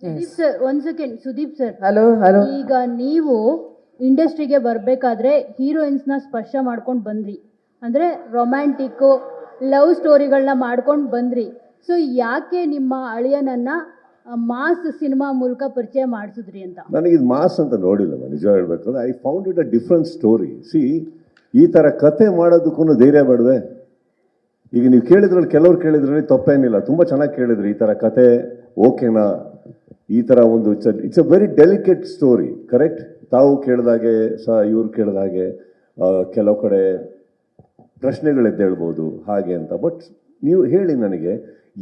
Sudeep sir, ಒಂದ್ second. Sudeep sir, hello. ಈಗ ನೀವು ಇಂಡಸ್ಟ್ರಿಗೆ ಬರ್ಬೇಕಾದ್ರೆ ಹೀರೋಯಿನ್ಸ್ನ ಸ್ಪರ್ಶ ಮಾಡ್ಕೊಂಡು ಬಂದ್ರಿ, ಅಂದ್ರೆ ರೊಮ್ಯಾಂಟಿಕ್ ಲವ್ ಸ್ಟೋರಿಗಳನ್ನ ಮಾಡ್ಕೊಂಡು ಬಂದ್ರಿ. ಸೊ ಯಾಕೆ ನಿಮ್ಮ ಅಳಿಯನನ್ನ ಮಾಸ್ ಸಿನಿಮಾ ಮೂಲಕ ಪರಿಚಯ ಮಾಡಿಸಿದ್ರಿ ಅಂತ? ನನಗೆ ಇದು ಮಾಸ್ ಅಂತ ನೋಡಿಲ್ಲ, ನಾನು ನಿಜ ಹೇಳ್ಬೇಕಂದ್ರೆ I found it a different story. C, ಈ ಥರ ಕತೆ ಮಾಡೋದಕ್ಕೂ ಧೈರ್ಯ ಬೇಡವೆ? ಈಗ ನೀವು ಕೇಳಿದ್ರಲ್ಲಿ, ಕೆಲವ್ರು ಕೇಳಿದ್ರಲ್ಲಿ ತಪ್ಪೇನಿಲ್ಲ, ತುಂಬ ಚೆನ್ನಾಗಿ ಕೇಳಿದ್ರಿ. ಈ ಥರ ಕತೆ ಓಕೆನಾ? ಈ ಥರ ಒಂದು it's a very delicate story, correct? ತಾವು ಕೇಳಿದಾಗೆ ಇವ್ರು ಕೇಳಿದಾಗೆ ಕೆಲವು ಕಡೆ ಪ್ರಶ್ನೆಗಳೆದ್ದೇಳ್ಬೋದು ಹಾಗೆ ಅಂತ. ಬಟ್ ನೀವು ಹೇಳಿ ನನಗೆ,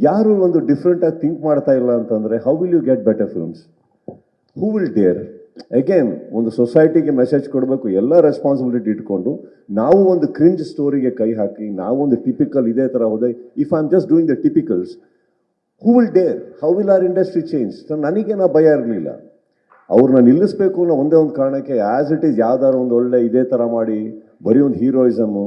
ಯಾರು ಒಂದು ಡಿಫ್ರೆಂಟಾಗಿ ಥಿಂಕ್ ಮಾಡ್ತಾ ಇಲ್ಲ ಅಂತಂದರೆ how will you get better films? Who will dare? Again ಒಂದು ಸೊಸೈಟಿಗೆ ಮೆಸೇಜ್ ಕೊಡಬೇಕು, ಎಲ್ಲ ರೆಸ್ಪಾನ್ಸಿಬಿಲಿಟಿ ಇಟ್ಕೊಂಡು ನಾವು ಒಂದು ಕ್ರಿಂಜ್ ಸ್ಟೋರಿಗೆ ಕೈ ಹಾಕಿ ನಾವು ಒಂದು ಟಿಪಿಕಲ್ ಇದೇ ಥರ ಹೋದೆ, if I am just doing the typicals, who will dare? How will our industry change? ನನಗೇನೋ ಭಯ ಇರಲಿಲ್ಲ. ಅವ್ರನ್ನ ನಿಲ್ಲಿಸಬೇಕು ಅನ್ನೋ ಒಂದೇ ಒಂದು ಕಾರಣಕ್ಕೆ, ಆ್ಯಸ್ ಇಟ್ ಈಸ್ ಯಾವ್ದಾರು ಒಂದು ಒಳ್ಳೆ ಇದೇ ಥರ ಮಾಡಿ ಬರೀ ಒಂದು ಹೀರೋಯಿಸಮು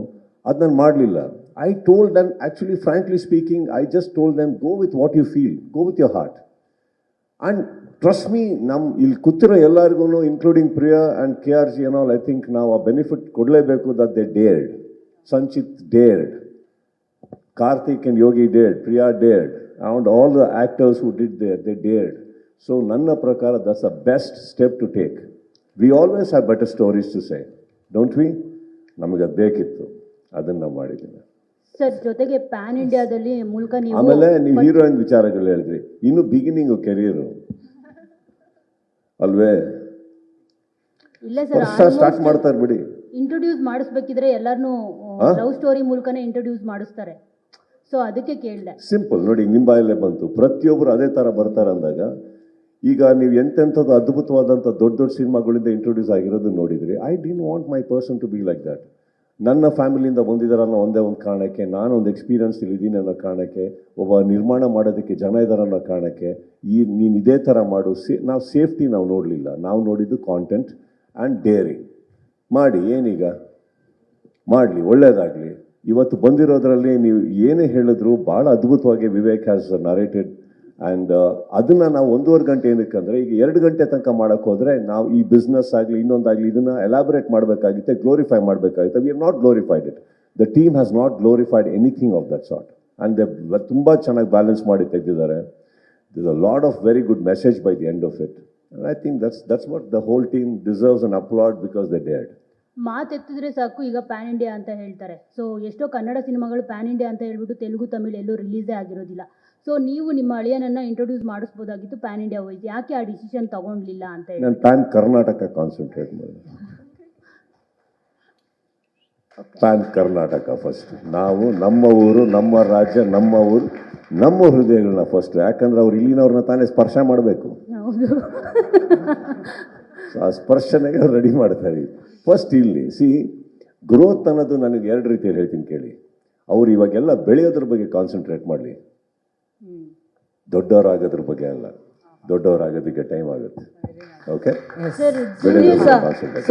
ಅದು ನಾನು ಮಾಡಲಿಲ್ಲ. I told them, actually frankly speaking, I just told them, go with what you feel, go with your heart. And trust me, ಇಲ್ಲಿ ಕೂತಿರೋ ಎಲ್ಲರಿಗೂ including Priya and KRG and all, I think ನಾವು ಆ ಬೆನಿಫಿಟ್ ಕೊಡಲೇಬೇಕು. That they dared, Sanchit dared, Karthik and Yogi dared, Priya dared, and all the actors who did they dared. So ನನ್ನ ಪ್ರಕಾರ that's the best step to take. We always have better stories to say, don't we? ನಮಗೆ ಅದು ಬೇಕಿತ್ತು, ಅದನ್ನು ನಾವು ಮಾಡಿದ್ದೀನಿ. Sir, ಜೊತೆಗೆ PAN ಇಂಡಿಯಾದಲ್ಲಿ ಮೂಲಕ ನೀವು ಆಮೇಲೆ ನೀವು ಹೀರೋಯಿನ್ ವಿಚಾರಗಳು ಹೇಳಿದ್ರಿ, ಇನ್ನು ಬಿಗಿನಿಂಗು ಕೆರಿಯರು ಅಲ್ವೇ? ಇಲ್ಲ ಸರ್, ಸ್ಟಾರ್ಟ್ ಮಾಡ್ತಾರೆ ಬಿಡಿ. ಇಂಟ್ರೊಡ್ಯೂಸ್ ಮಾಡಿಸ್ಬೇಕಿದ್ರೆ ಎಲ್ಲರನ್ನೂ ಲವ್ ಸ್ಟೋರಿ ಮೂಲಕನೇ ಇಂಟ್ರೊಡ್ಯೂಸ್ ಮಾಡಿಸ್ತಾರೆ. ಸೊ ಅದಕ್ಕೆ ಕೇಳಿದೆ. ಸಿಂಪಲ್ ನೋಡಿ, ನಿಮ್ಮ ಬಾಯಲ್ಲೇ ಬಂತು. ಪ್ರತಿಯೊಬ್ಬರು ಅದೇ ಥರ ಬರ್ತಾರೆ ಅಂದಾಗ, ಈಗ ನೀವು ಎಂತೆಂಥದ್ದು ಅದ್ಭುತವಾದಂಥ ದೊಡ್ಡ ದೊಡ್ಡ ಸಿನಿಮಾಗಳಿಂದ ಇಂಟ್ರೊಡ್ಯೂಸ್ ಆಗಿರೋದು ನೋಡಿದ್ರಿ. I didn't want my person to be like that. ನನ್ನ ಫ್ಯಾಮಿಲಿಯಿಂದ ಬಂದಿದ್ದಾರೆ ಅನ್ನೋ ಒಂದೇ ಒಂದು ಕಾರಣಕ್ಕೆ, ನಾನು ಒಂದು ಎಕ್ಸ್ಪೀರಿಯನ್ಸ್ ಇದ್ದೀನಿ ಅನ್ನೋ ಕಾರಣಕ್ಕೆ, ಒಬ್ಬ ನಿರ್ಮಾಣ ಮಾಡೋದಕ್ಕೆ ಜನ ಇದ್ದಾರೆ ಅನ್ನೋ ಕಾರಣಕ್ಕೆ, ನೀನು ಇದೇ ಥರ ಮಾಡು. ನಾವು ಸೇಫ್ಟಿ ನಾವು ನೋಡಲಿಲ್ಲ, ನಾವು ನೋಡಿದ್ದು ಕಾಂಟೆಂಟ್ ಆ್ಯಂಡ್ ಡೇರಿಂಗ್. ಮಾಡಿ, ಏನೀಗ ಮಾಡಲಿ, ಒಳ್ಳೇದಾಗಲಿ. ಇವತ್ತು ಬಂದಿರೋದ್ರಲ್ಲಿ ನೀವು ಏನೇ ಹೇಳಿದ್ರು ಭಾಳ ಅದ್ಭುತವಾಗಿ ವಿವೇಕ್ ಹ್ಯಾಸ್ ನರೇಟೆಡ್. ಆ್ಯಂಡ್ ಅದನ್ನು ನಾವು 1.5 ಗಂಟೆ ಏನಕ್ಕಂದರೆ, ಈಗ 2 ಗಂಟೆ ತನಕ ಮಾಡೋಕ್ಕೆ ಹೋದರೆ ನಾವು ಈ ಬಿಸ್ನೆಸ್ ಆಗಲಿ ಇನ್ನೊಂದಾಗಲಿ ಇದನ್ನು ಎಲಾಬ್ರೇಟ್ ಮಾಡಬೇಕಾಗುತ್ತೆ, ಗ್ಲೋರಿಫೈ ಮಾಡಬೇಕಾಗುತ್ತೆ. We are not glorified it. The team has not glorified anything of that sort. And they ತುಂಬ ಚೆನ್ನಾಗಿ ಬ್ಯಾಲೆನ್ಸ್ ಮಾಡಿ ತೆಗೆದಿದ್ದಾರೆ. This a lot of very good message by the end of it. And I think that's what the whole team deserves an applause, because they dared. ಮಾತೆತ್ತಿದ್ರೆ ಸಾಕು, ಈಗ PAN India ಅಂತ ಹೇಳ್ತಾರೆ. So ಎಷ್ಟೋ ಕನ್ನಡ ಸಿನಿಮಾಗಳು ಪ್ಯಾನ್ ಇಂಡಿಯಾ ಅಂತ ಹೇಳ್ಬಿಟ್ಟು ತೆಲುಗು ತಮಿಳು ಎಲ್ಲೂ ರಿಲೀಸೇ ಆಗಿರೋದಿಲ್ಲ. ಸೊ ನೀವು ನಿಮ್ಮ ಅಳಿಯನನ್ನ ಇಂಟ್ರೊಡ್ಯೂಸ್ ಮಾಡಿಸ್ಬೋದಾಗಿತ್ತು ಪ್ಯಾನ್ ಇಂಡಿಯಾ ವೈಸ್, ಯಾಕೆ ಆ ಡಿಸಿಷನ್ ತಗೊಂಡ್ಲಿಲ್ಲ ಅಂತ ಹೇಳಿ? ನಾನು ಪ್ಯಾನ್ ಕರ್ನಾಟಕ ಕಾನ್ಸಂಟ್ರೇಟ್ ಮಾಡಿದೆ. PAN Karnataka first. ನಾವು ನಮ್ಮ ಊರು, ನಮ್ಮ ರಾಜ್ಯ, ನಮ್ಮ ಊರು, ನಮ್ಮ ಹೃದಯಗಳನ್ನ ಫಸ್ಟ್. ಯಾಕಂದ್ರೆ ಅವ್ರು ಇಲ್ಲಿನವ್ರನ್ನ ತಾನೇ ಸ್ಪರ್ಶ ಮಾಡಬೇಕು. ಹೌದು. ಸೊ ಆ ಸ್ಪರ್ಶನೆಗೆ ರೆಡಿ ಮಾಡ್ತಾ ಇದೀವಿ ಫಸ್ಟ್. ಇಲ್ಲಿ ಗ್ರೋತ್ ಅನ್ನೋದು ನನಗೆ 2 ರೀತಿಯಲ್ಲಿ ಹೇಳ್ತೀನಿ ಕೇಳಿ. ಅವ್ರು ಇವಾಗೆಲ್ಲ ಬೆಳೆಯೋದ್ರ ಬಗ್ಗೆ ಕಾನ್ಸಂಟ್ರೇಟ್ ಮಾಡಲಿ, ದೊಡ್ಡವರಾಗೋದ್ರ ಬಗ್ಗೆ ಅಲ್ಲ. ದೊಡ್ಡವರಾಗೋದಕ್ಕೆ ಟೈಮ್ ಆಗುತ್ತೆ. ಓಕೆ, ಸರ್, ಬೆಳೆಯೋದ್ರ ಬಗ್ಗೆ ಕಾನ್ಸಂಟ್ರೇಟ್